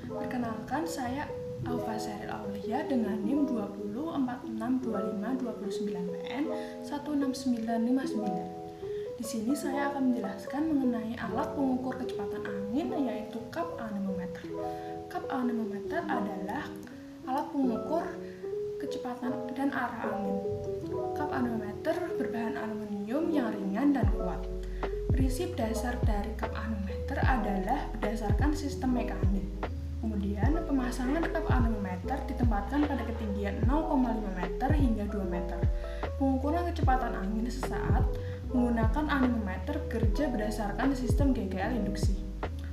Perkenalkan, saya Aufa Sheryl Aulia dengan NIM 20462529PN 16959. Di sini saya akan menjelaskan mengenai alat pengukur kecepatan angin, yaitu cup anemometer. Cup anemometer adalah alat pengukur kecepatan dan arah angin. Cup anemometer berbahan aluminium yang ringan dan kuat. Prinsip dasar dari cup anemometer adalah berdasarkan sistem mekanik. Kemudian, pemasangan cup anemometer ditempatkan pada ketinggian 0,5 meter hingga 2 meter. Pengukuran kecepatan angin sesaat menggunakan anemometer bekerja berdasarkan sistem GGL induksi.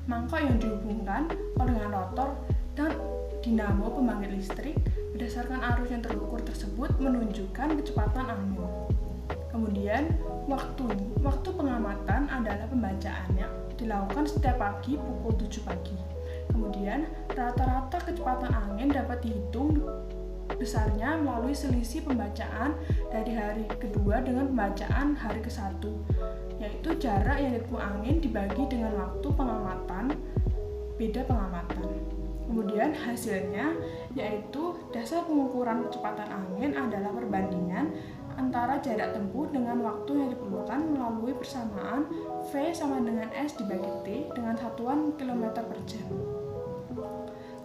Mangkok yang dihubungkan dengan rotor dan dinamo pembangkit listrik berdasarkan arus yang terukur tersebut menunjukkan kecepatan angin. Kemudian, waktu pengamatan adalah pembacaannya dilakukan setiap pagi pukul 7 pagi. Kemudian, rata-rata kecepatan angin dapat dihitung besarnya melalui selisih pembacaan dari hari kedua dengan pembacaan hari ke-1, yaitu jarak yang ditempuh angin dibagi dengan waktu pengamatan, beda pengamatan. Kemudian hasilnya yaitu dasar pengukuran kecepatan angin adalah perbandingan antara jarak tempuh dengan waktu yang diperlukan melalui persamaan V sama dengan S dibagi T dengan satuan kilometer per jam.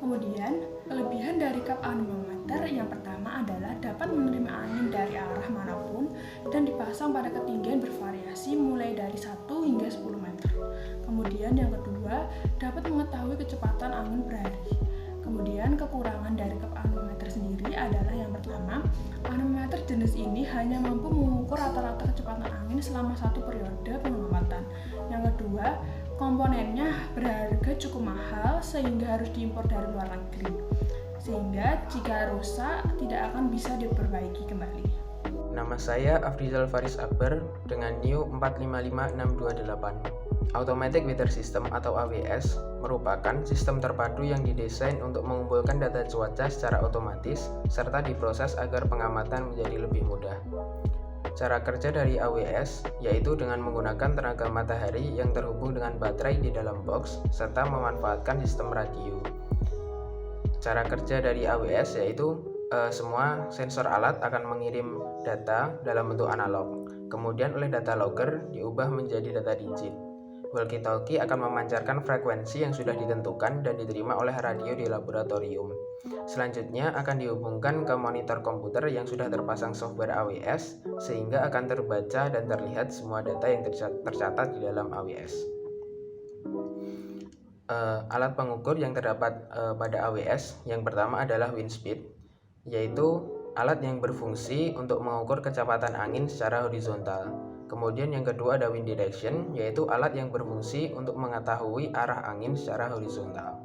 Kemudian, kelebihan dari cup anemometer yang pertama adalah dapat menerima angin dari arah manapun dan dipasang pada ketinggian bervariasi mulai dari 1 hingga 10 meter. Kemudian yang kedua, dapat mengetahui kecepatan angin per hari. Kemudian kekurangan dari cup anemometer sendiri adalah yang pertama, anemometer jenis ini hanya mampu mengukur rata-rata kecepatan angin selama satu periode pengamatan. Yang kedua, komponennya berharga cukup mahal sehingga harus diimpor dari luar negeri. Sehingga jika rusak tidak akan bisa diperbaiki kembali. Nama saya Afrizal Faris Akbar dengan NIU 455628. Automatic Weather System atau AWS merupakan sistem terpadu yang didesain untuk mengumpulkan data cuaca secara otomatis serta diproses agar pengamatan menjadi lebih mudah. Cara kerja dari AWS yaitu dengan menggunakan tenaga matahari yang terhubung dengan baterai di dalam box serta memanfaatkan sistem radio. Cara kerja dari AWS yaitu semua sensor alat akan mengirim data dalam bentuk analog, kemudian oleh data logger diubah menjadi data digit. Walkie-talkie akan memancarkan frekuensi yang sudah ditentukan dan diterima oleh radio di laboratorium. Selanjutnya akan dihubungkan ke monitor komputer yang sudah terpasang software AWS sehingga akan terbaca dan terlihat semua data yang tercatat di dalam AWS. Alat pengukur yang terdapat pada AWS yang pertama adalah wind speed, yaitu alat yang berfungsi untuk mengukur kecepatan angin secara horizontal. Kemudian yang kedua ada wind direction, yaitu alat yang berfungsi untuk mengetahui arah angin secara horizontal.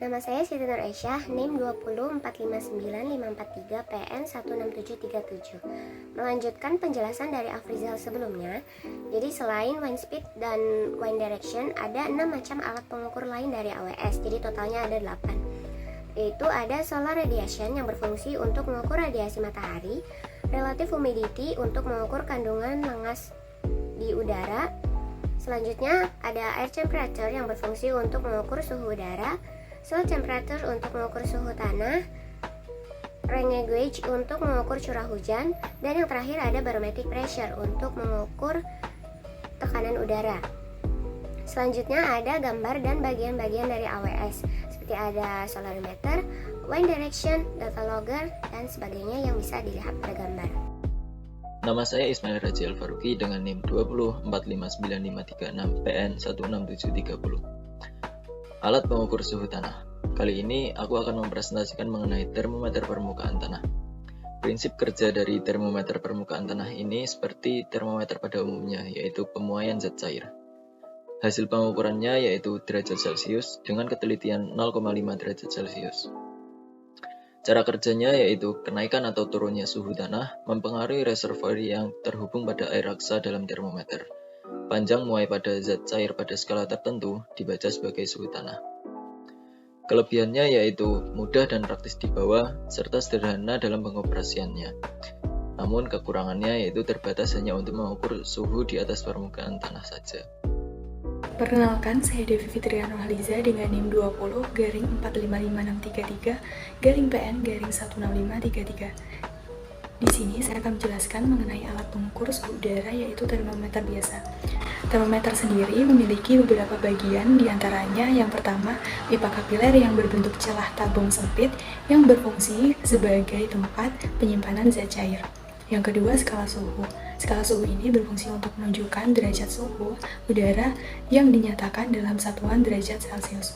Nama saya Siti Nur Aisyah, NIM 2045953PN 16737. Melanjutkan penjelasan dari Afrizal sebelumnya, jadi selain wind speed dan wind direction, ada 6 macam alat pengukur lain dari AWS, jadi totalnya ada 8. Yaitu ada solar radiation yang berfungsi untuk mengukur radiasi matahari, relative humidity untuk mengukur kandungan lengas di udara. Selanjutnya ada air temperature yang berfungsi untuk mengukur suhu udara, soil temperature untuk mengukur suhu tanah, rain gauge untuk mengukur curah hujan, dan yang terakhir ada barometric pressure untuk mengukur tekanan udara. Selanjutnya ada gambar dan bagian-bagian dari AWS seperti ada solarimeter, wind direction, data logger, dan sebagainya yang bisa dilihat pada gambar. Nama saya Ismail Raji Al-Faruqi dengan NIM 204595336PN 16730. Alat pengukur suhu tanah. Kali ini aku akan mempresentasikan mengenai termometer permukaan tanah. Prinsip kerja dari termometer permukaan tanah ini seperti termometer pada umumnya, yaitu pemuaian zat cair. Hasil pengukurannya yaitu derajat Celcius dengan ketelitian 0,5 derajat Celcius. Cara kerjanya yaitu kenaikan atau turunnya suhu tanah mempengaruhi reservoir yang terhubung pada air raksa dalam termometer. Panjang muai pada zat cair pada skala tertentu dibaca sebagai suhu tanah. Kelebihannya yaitu mudah dan praktis dibawa serta sederhana dalam pengoperasiannya. Namun kekurangannya yaitu terbatas hanya untuk mengukur suhu di atas permukaan tanah saja. Perkenalkan, saya Devi Fitriana Haliza dengan NIM 20-45563-PN-PN-16533. Di sini saya akan menjelaskan mengenai alat pengukur suhu udara, yaitu termometer biasa. Termometer sendiri memiliki beberapa bagian, diantaranya yang pertama, pipa kapiler yang berbentuk celah tabung sempit yang berfungsi sebagai tempat penyimpanan zat cair. Yang kedua, skala suhu. Skala suhu ini berfungsi untuk menunjukkan derajat suhu udara yang dinyatakan dalam satuan derajat Celcius.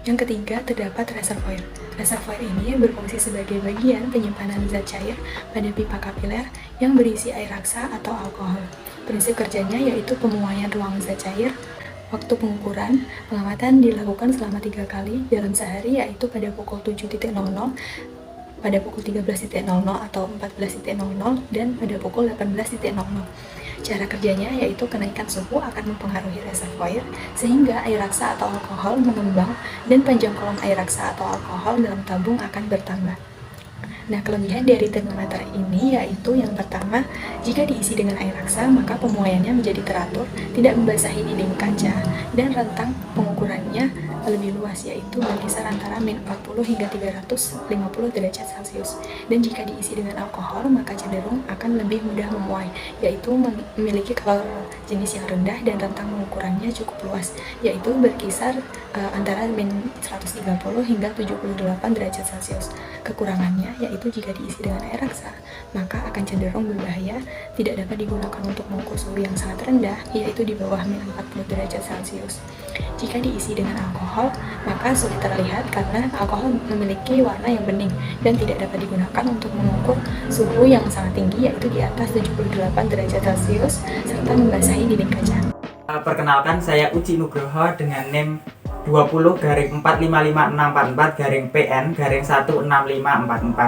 Yang ketiga, terdapat reservoir. Reservoir ini berfungsi sebagai bagian penyimpanan zat cair pada pipa kapiler yang berisi air raksa atau alkohol. Prinsip kerjanya yaitu pemuaian ruang zat cair. Waktu pengukuran, pengamatan dilakukan selama 3 kali dalam sehari, yaitu pada pukul 7.00, pada pukul 13.00 atau 14.00, dan pada pukul 18.00. Cara kerjanya yaitu kenaikan suhu akan mempengaruhi reservoir sehingga air raksa atau alkohol mengembang dan panjang kolom air raksa atau alkohol dalam tabung akan bertambah. Nah, kelebihan dari termometer ini yaitu yang pertama, jika diisi dengan air raksa maka pemuaiannya menjadi teratur, tidak membasahi dinding kaca, dan rentang pengukurannya lebih luas, yaitu berkisar antara -40 hingga 350 derajat Celcius. Dan jika diisi dengan alkohol maka cenderung akan lebih mudah memuai, yaitu memiliki kalor jenis yang rendah dan rentang pengukurannya cukup luas, yaitu berkisar antara -130 hingga 78 derajat Celcius. Kekurangannya yaitu jika diisi dengan air raksa maka akan cenderung berbahaya, tidak dapat digunakan untuk mengukur suhu yang sangat rendah, yaitu di bawah -40 derajat Celcius. Jika diisi dengan alkohol maka sulit terlihat karena alkohol memiliki warna yang bening dan tidak dapat digunakan untuk mengukur suhu yang sangat tinggi, yaitu di atas 78 derajat Celcius serta membasahi dinding kaca. Perkenalkan, saya Uci Nugroho dengan NIM 20-45564-PN-16544.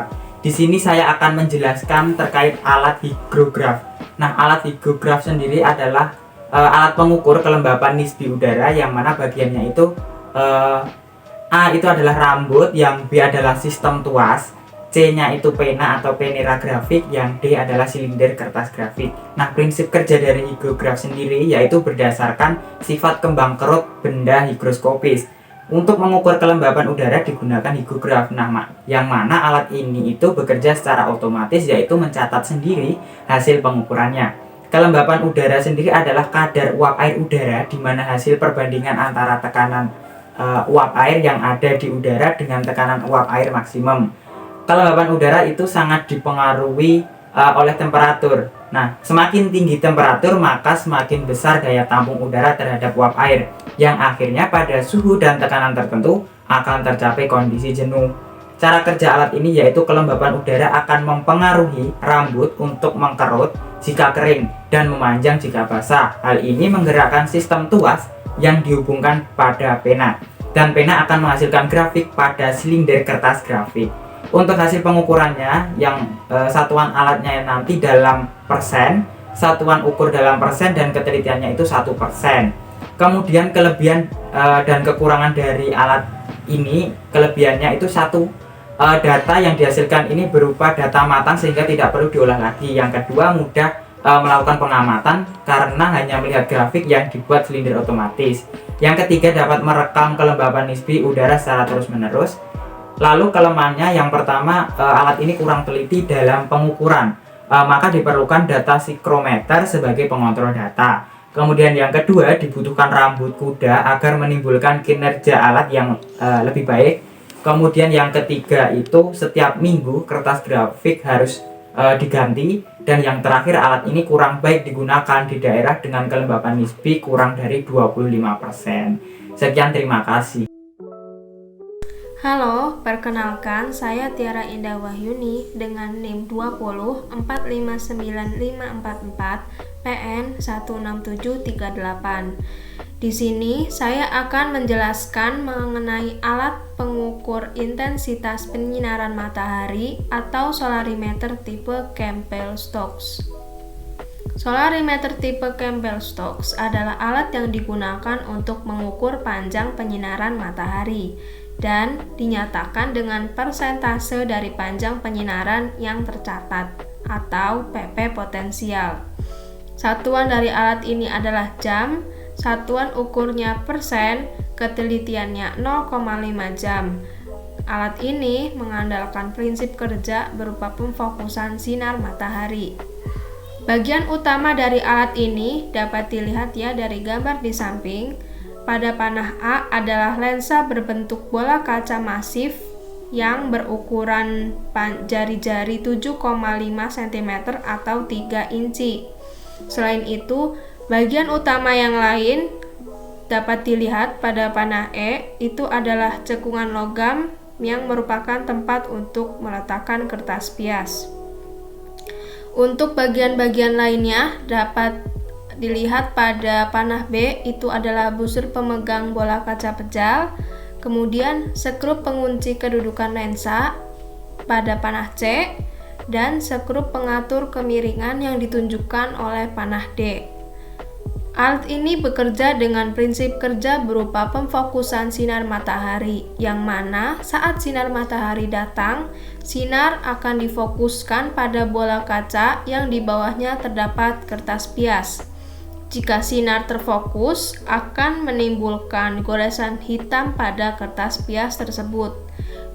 Di sini saya akan menjelaskan terkait alat higrograf. Nah, alat higrograf sendiri adalah alat pengukur kelembapan nisbi udara, yang mana bagiannya itu A itu adalah rambut, yang B adalah sistem tuas, C-nya itu pena atau penera grafik, yang D adalah silinder kertas grafik. Nah, prinsip kerja dari higrograf sendiri yaitu berdasarkan sifat kembang kerut benda higroskopis. Untuk mengukur kelembapan udara digunakan higrograf. Nah, yang mana alat ini itu bekerja secara otomatis, yaitu mencatat sendiri hasil pengukurannya. Kelembapan udara sendiri adalah kadar uap air udara, di mana hasil perbandingan antara tekanan uap air yang ada di udara dengan tekanan uap air maksimum. Kelembapan udara itu sangat dipengaruhi oleh temperatur. Nah, semakin tinggi temperatur maka semakin besar daya tampung udara terhadap uap air, yang akhirnya pada suhu dan tekanan tertentu akan tercapai kondisi jenuh. Cara kerja alat ini yaitu kelembapan udara akan mempengaruhi rambut untuk mengkerut jika kering dan memanjang jika basah. Hal ini menggerakkan sistem tuas yang dihubungkan pada pena, dan pena akan menghasilkan grafik pada silinder kertas grafik. Untuk hasil pengukurannya, yang satuan alatnya nanti dalam persen, satuan ukur dalam persen, dan ketelitiannya itu 1%. Kemudian kelebihan dan kekurangan dari alat ini, kelebihannya itu satu, data yang dihasilkan ini berupa data matang sehingga tidak perlu diolah lagi. Yang kedua, mudah melakukan pengamatan karena hanya melihat grafik yang dibuat silinder otomatis. Yang ketiga, dapat merekam kelembapan nisbi udara secara terus-menerus. Lalu kelemahannya, yang pertama, alat ini kurang teliti dalam pengukuran, maka diperlukan data sikrometer sebagai pengontrol data. Kemudian yang kedua, dibutuhkan rambut kuda agar menimbulkan kinerja alat yang lebih baik. Kemudian yang ketiga itu setiap minggu kertas grafik harus diganti. Dan yang terakhir, alat ini kurang baik digunakan di daerah dengan kelembapan nisbi kurang dari 25%. Sekian, terima kasih. Halo, perkenalkan saya Tiara Indah Wahyuni dengan NIM 20-4595544 PN 16738. Di sini saya akan menjelaskan mengenai alat pengukur intensitas penyinaran matahari atau solarimeter tipe Campbell-Stokes. Solarimeter tipe Campbell-Stokes adalah alat yang digunakan untuk mengukur panjang penyinaran matahari dan dinyatakan dengan persentase dari panjang penyinaran yang tercatat atau PP potensial. Satuan dari alat ini adalah jam, satuan ukurnya persen, ketelitiannya 0,5 jam. Alat ini mengandalkan prinsip kerja berupa pemfokusan sinar matahari. Bagian utama dari alat ini dapat dilihat ya dari gambar di samping. Pada panah A adalah lensa berbentuk bola kaca masif yang berukuran jari-jari 7,5 cm atau 3 inci. Selain itu, bagian utama yang lain dapat dilihat pada panah E, itu adalah cekungan logam yang merupakan tempat untuk meletakkan kertas pias. Untuk bagian-bagian lainnya dapat dilihat pada panah B, itu adalah busur pemegang bola kaca pejal, kemudian skrup pengunci kedudukan lensa pada panah C, dan skrup pengatur kemiringan yang ditunjukkan oleh panah D. Alat ini bekerja dengan prinsip kerja berupa pemfokusan sinar matahari, yang mana saat sinar matahari datang, sinar akan difokuskan pada bola kaca yang di bawahnya terdapat kertas pias. Jika sinar terfokus, akan menimbulkan goresan hitam pada kertas pias tersebut.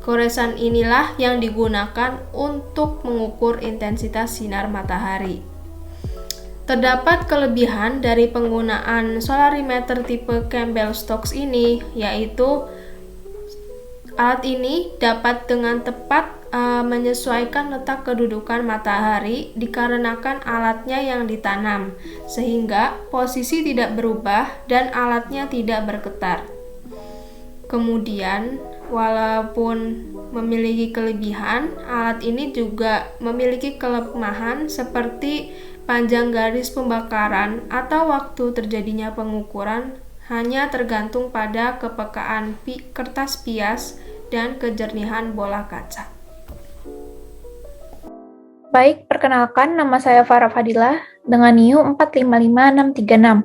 Goresan inilah yang digunakan untuk mengukur intensitas sinar matahari. Terdapat kelebihan dari penggunaan solarimeter tipe Campbell-Stokes ini, yaitu alat ini dapat dengan tepat menyesuaikan letak kedudukan matahari dikarenakan alatnya yang ditanam, sehingga posisi tidak berubah dan alatnya tidak bergetar. Kemudian, walaupun memiliki kelebihan, alat ini juga memiliki kelemahan seperti panjang garis pembakaran atau waktu terjadinya pengukuran hanya tergantung pada kepekaan kertas pias dan kejernihan bola kaca. Baik, perkenalkan nama saya Farah Fadilah dengan NIU 455636.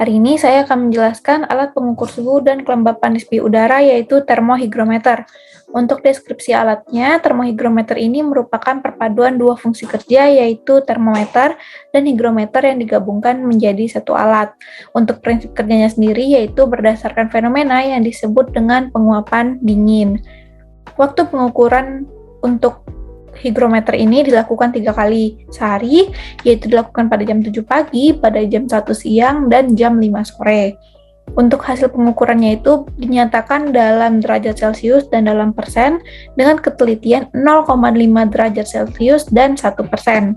Hari ini saya akan menjelaskan alat pengukur suhu dan kelembapan nisbi udara yaitu termohigrometer. Untuk deskripsi alatnya, termohigrometer ini merupakan perpaduan dua fungsi kerja yaitu termometer dan higrometer yang digabungkan menjadi satu alat. Untuk prinsip kerjanya sendiri yaitu berdasarkan fenomena yang disebut dengan penguapan dingin. Waktu pengukuran untuk higrometer ini dilakukan 3 kali sehari, yaitu dilakukan pada jam 7 pagi, pada jam 1 siang, dan jam 5 sore. Untuk hasil pengukurannya itu dinyatakan dalam derajat Celcius dan dalam persen dengan ketelitian 0,5 derajat Celcius dan 1%.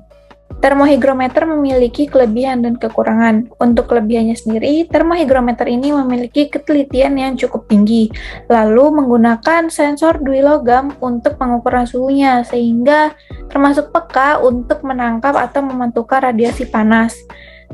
Termohigrometer memiliki kelebihan dan kekurangan. Untuk kelebihannya sendiri, termohigrometer ini memiliki ketelitian yang cukup tinggi, lalu menggunakan sensor dui logam untuk pengukuran suhunya, sehingga termasuk peka untuk menangkap atau memantulkan radiasi panas.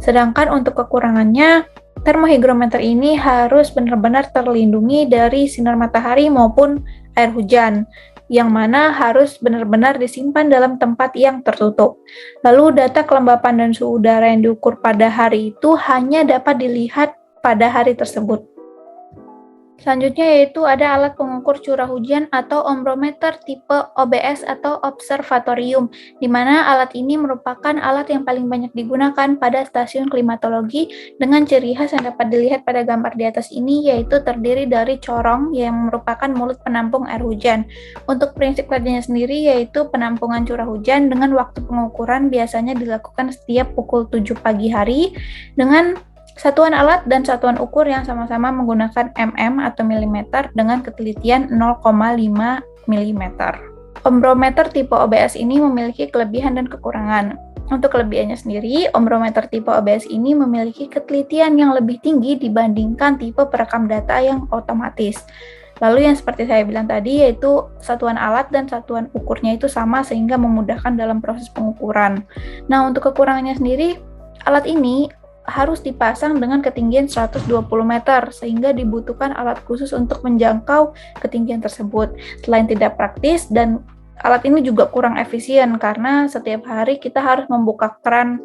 Sedangkan untuk kekurangannya, termohigrometer ini harus benar-benar terlindungi dari sinar matahari maupun air hujan, yang mana harus benar-benar disimpan dalam tempat yang tertutup. Lalu data kelembapan dan suhu udara yang diukur pada hari itu hanya dapat dilihat pada hari tersebut. Selanjutnya yaitu ada alat pengukur curah hujan atau ombrometer tipe OBS atau observatorium, di mana alat ini merupakan alat yang paling banyak digunakan pada stasiun klimatologi dengan ciri khas yang dapat dilihat pada gambar di atas ini, yaitu terdiri dari corong yang merupakan mulut penampung air hujan. Untuk prinsip kerjanya sendiri yaitu penampungan curah hujan dengan waktu pengukuran biasanya dilakukan setiap pukul 7 pagi hari dengan satuan alat dan satuan ukur yang sama-sama menggunakan mm atau milimeter dengan ketelitian 0,5 mm. Ombrometer tipe OBS ini memiliki kelebihan dan kekurangan. Untuk kelebihannya sendiri, ombrometer tipe OBS ini memiliki ketelitian yang lebih tinggi dibandingkan tipe perekam data yang otomatis. Lalu yang seperti saya bilang tadi yaitu satuan alat dan satuan ukurnya itu sama sehingga memudahkan dalam proses pengukuran. Nah, untuk kekurangannya sendiri, alat ini harus dipasang dengan ketinggian 120 meter sehingga dibutuhkan alat khusus untuk menjangkau ketinggian tersebut. Selain tidak praktis dan alat ini juga kurang efisien karena setiap hari kita harus membuka keran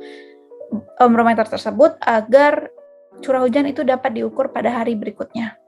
ombrometer tersebut agar curah hujan itu dapat diukur pada hari berikutnya.